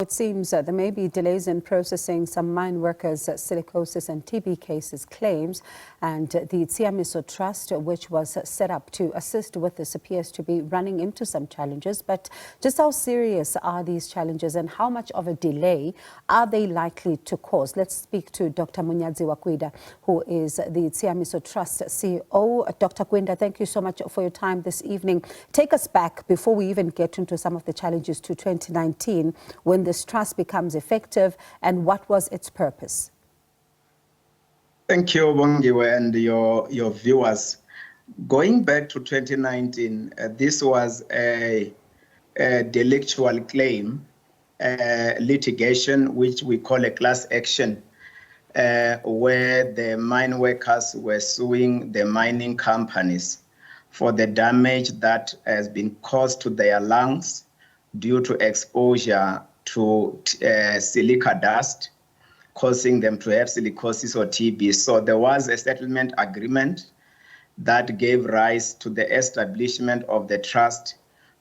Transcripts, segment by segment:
It seems there may be delays in processing some mine workers' silicosis and TB cases claims, and the Tshiamiso Trust, which was set up to assist with this, appears to be running into some challenges. But just how serious are these challenges and how much of a delay are they likely to cause? Let's speak to Dr. Munyadziwa Kwinda, who is the Tshiamiso Trust CEO. Dr. Kwinda, thank you so much for your time this evening. Take us back before we even get into some of the challenges to 2019 when this trust becomes effective, and what was its purpose? Thank you, Bongiwe, and your viewers. Going back to 2019, this was a delictual claim, litigation, which we call a class action, where the mine workers were suing the mining companies for the damage that has been caused to their lungs due to exposure to silica dust, causing them to have silicosis or TB. So there was a settlement agreement that gave rise to the establishment of the trust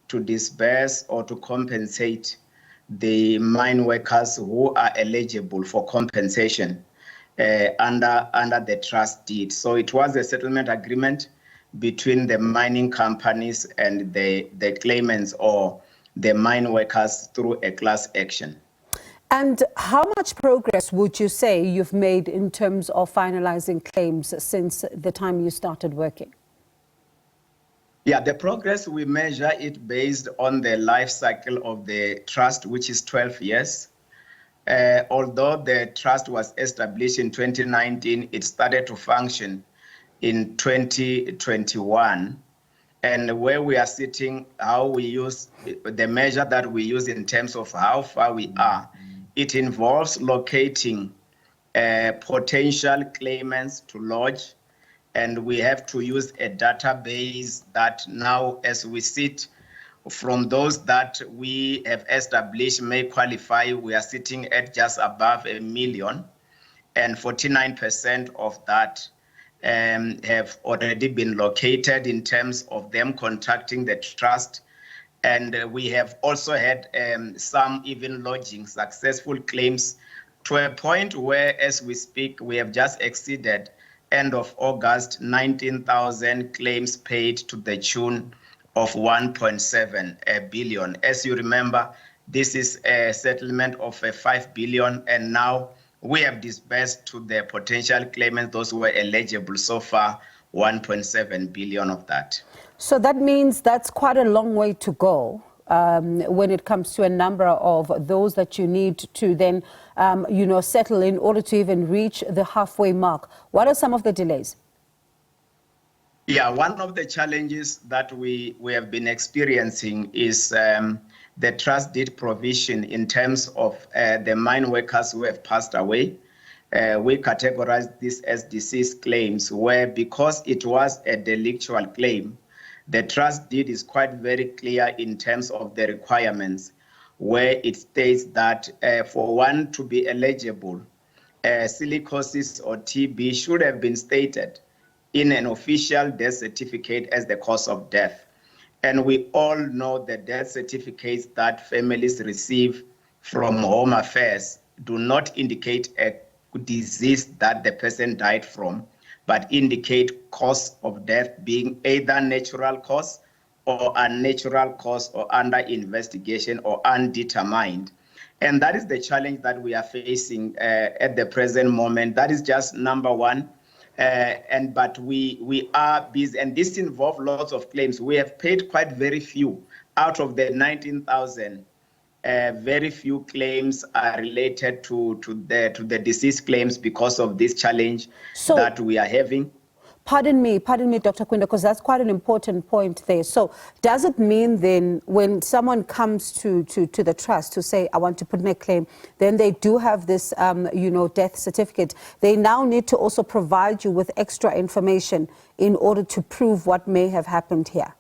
to disburse or to compensate the mine workers who are eligible for compensation under the trust deed. So it was a settlement agreement between the mining companies and the claimants or the mine workers through a class action. And how much progress would you say you've made in terms of finalizing claims since the time you started working? Yeah, the progress, we measure it based on the life cycle of the trust, which is 12 years. Although the trust was established in 2019, it started to function in 2021. And where we are sitting, how we use the measure that we use in terms of how far we are, it involves locating potential claimants to lodge, and we have to use a database that now, as we sit, from those that we have established may qualify, we are sitting at just above 1 million, and 49% of that have already been located in terms of them contacting the trust. And we have also had some even lodging successful claims to a point where, as we speak, we have just exceeded, end of August, 19,000 claims paid to the tune of 1.7 billion. As you remember, this is a settlement of 5 billion, and now we have disbursed to the potential claimants, those who were eligible so far, 1.7 billion of that. So that means that's quite a long way to go when it comes to a number of those that you need to then, settle in order to even reach the halfway mark. What are some of the delays? Yeah, one of the challenges that we have been experiencing is the trust deed provision in terms of the mine workers who have passed away. We categorize this as deceased claims, where because it was a delictual claim, the trust deed is quite very clear in terms of the requirements, where it states that for one to be eligible, silicosis or TB should have been stated in an official death certificate as the cause of death. And we all know the death certificates that families receive from Home Affairs do not indicate a disease that the person died from, but indicate cause of death being either natural cause or unnatural cause or under investigation or undetermined. And that is the challenge that we are facing at the present moment. That is just number one. But we are busy, and this involves lots of claims. We have paid quite very few out of the 19,000. Very few claims are related to the deceased claims because of this challenge that we are having. Pardon me, Dr. Kwinda, because that's quite an important point there. So does it mean then when someone comes to the trust to say, I want to put in a claim, then they do have this, death certificate. They now need to also provide you with extra information in order to prove what may have happened here?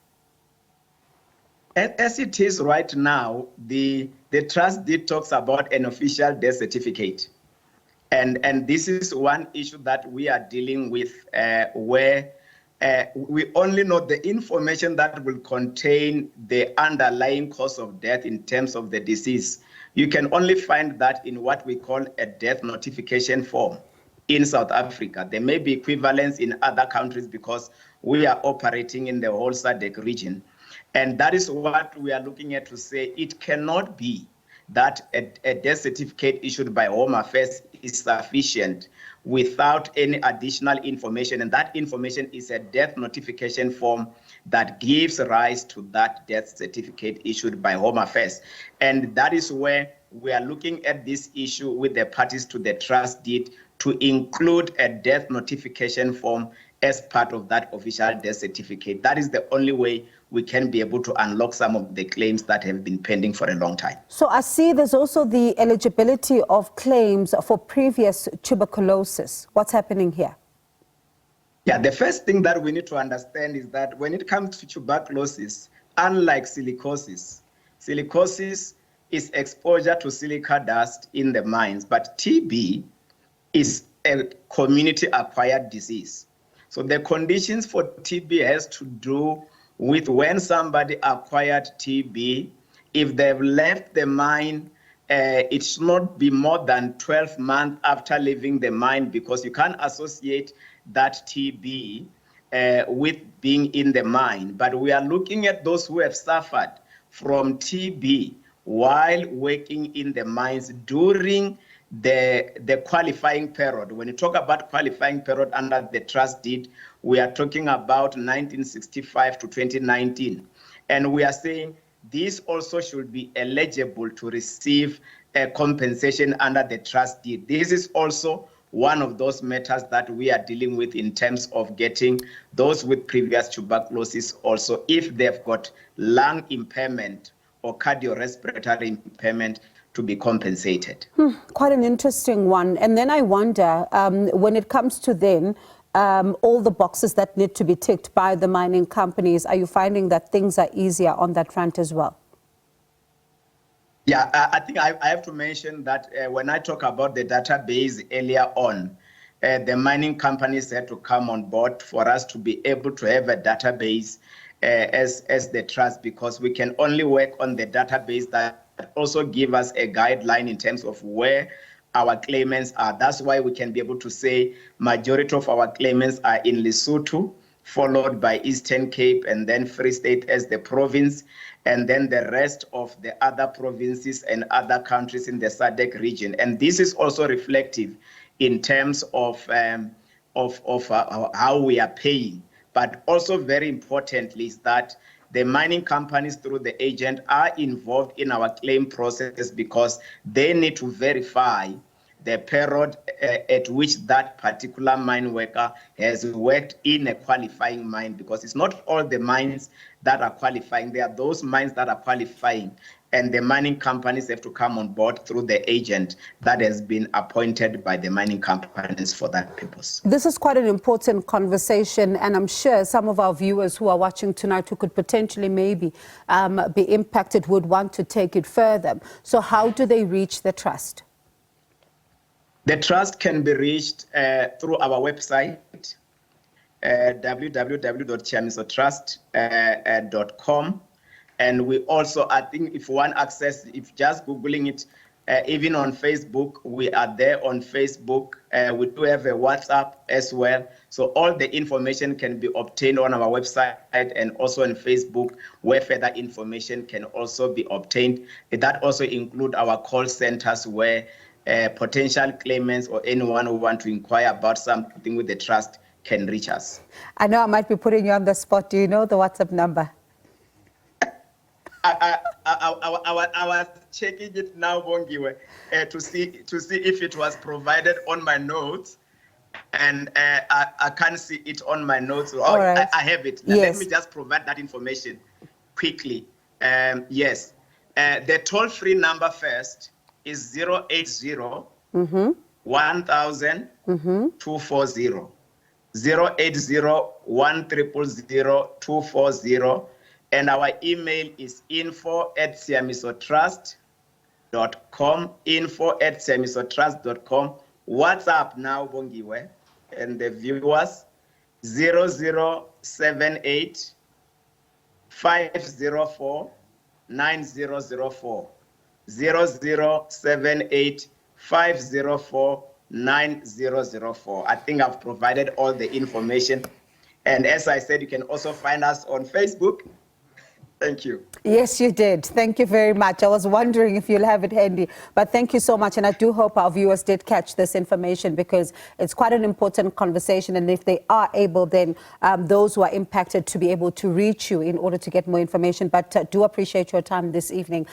As it is right now, the trust deed talks about an official death certificate. And this is one issue that we are dealing with, where we only know the information that will contain the underlying cause of death in terms of the disease. you can only find that in what we call a death notification form in South Africa. There may be equivalents in other countries because we are operating in the whole SADC region. And that is what we are looking at to say it cannot be that a death certificate issued by Home Affairs is sufficient without any additional information. And that information is a death notification form that gives rise to that death certificate issued by Home Affairs. And that is where we are looking at this issue with the parties to the trust deed to include a death notification form as part of that official death certificate. That is the only way we can be able to unlock some of the claims that have been pending for a long time. So I see there's also the eligibility of claims for previous tuberculosis. What's happening here? Yeah, the first thing that we need to understand is that when it comes to tuberculosis, unlike silicosis, silicosis is exposure to silica dust in the mines, but TB is a community-acquired disease. So the conditions for TB has to do with when somebody acquired TB, if they've left the mine, it should not be more than 12 months after leaving the mine, because you can't associate that TB with being in the mine. But we are looking at those who have suffered from TB while working in the mines during the qualifying period. When you talk about qualifying period under the trust deed, we are talking about 1965 to 2019. And we are saying these also should be eligible to receive a compensation under the trust deed. This is also one of those matters that we are dealing with in terms of getting those with previous tuberculosis also, if they've got lung impairment or cardiorespiratory impairment, to be compensated. Quite an interesting one. And then I wonder, when it comes to then all the boxes that need to be ticked by the mining companies, are you finding that things are easier on that front as well? Yeah, I think I have to mention that when I talk about the database earlier on, the mining companies had to come on board for us to be able to have a database as the trust, because we can only work on the database that also give us a guideline in terms of where our claimants are. That's why we can be able to say majority of our claimants are in Lesotho, followed by Eastern Cape, and then Free State as the province, and then the rest of the other provinces and other countries in the SADC region. And this is also reflective in terms of how we are paying. But also very importantly is that the mining companies through the agent are involved in our claim process, because they need to verify the period at which that particular mine worker has worked in a qualifying mine, because it's not all the mines that are qualifying. There are those mines that are qualifying, and the mining companies have to come on board through the agent that has been appointed by the mining companies for that purpose. This is quite an important conversation, and I'm sure some of our viewers who are watching tonight who could potentially maybe be impacted would want to take it further. So how do they reach the trust? The trust can be reached through our website, www.tshiamisotrust.com. And we also, I think if one access, if just Googling it, even on Facebook, we are there on Facebook. We do have a WhatsApp as well. So all the information can be obtained on our website and also on Facebook, where further information can also be obtained. That also include our call centers, where potential claimants or anyone who want to inquire about something with the trust can reach us. I know I might be putting you on the spot. Do you know the WhatsApp number? I was checking it now, Bongiwe, to see if it was provided on my notes, and I can't see it on my notes. Oh, right. I have it. Yes. Let me just provide that information quickly. Yes, the toll-free number first is 080 1000 240. 080 1000 240. And our email is info@tshiamisotrust.com, info@tshiamisotrust.com. WhatsApp now, Bongiwe, and the viewers, 0078 504 9004. 0078 504 9004. I think I've provided all the information. And as I said, you can also find us on Facebook. Thank you. Yes, you did. Thank you very much. I was wondering if you'll have it handy, but thank you so much. And I do hope our viewers did catch this information, because it's quite an important conversation. And if they are able, then those who are impacted to be able to reach you in order to get more information. But do appreciate your time this evening.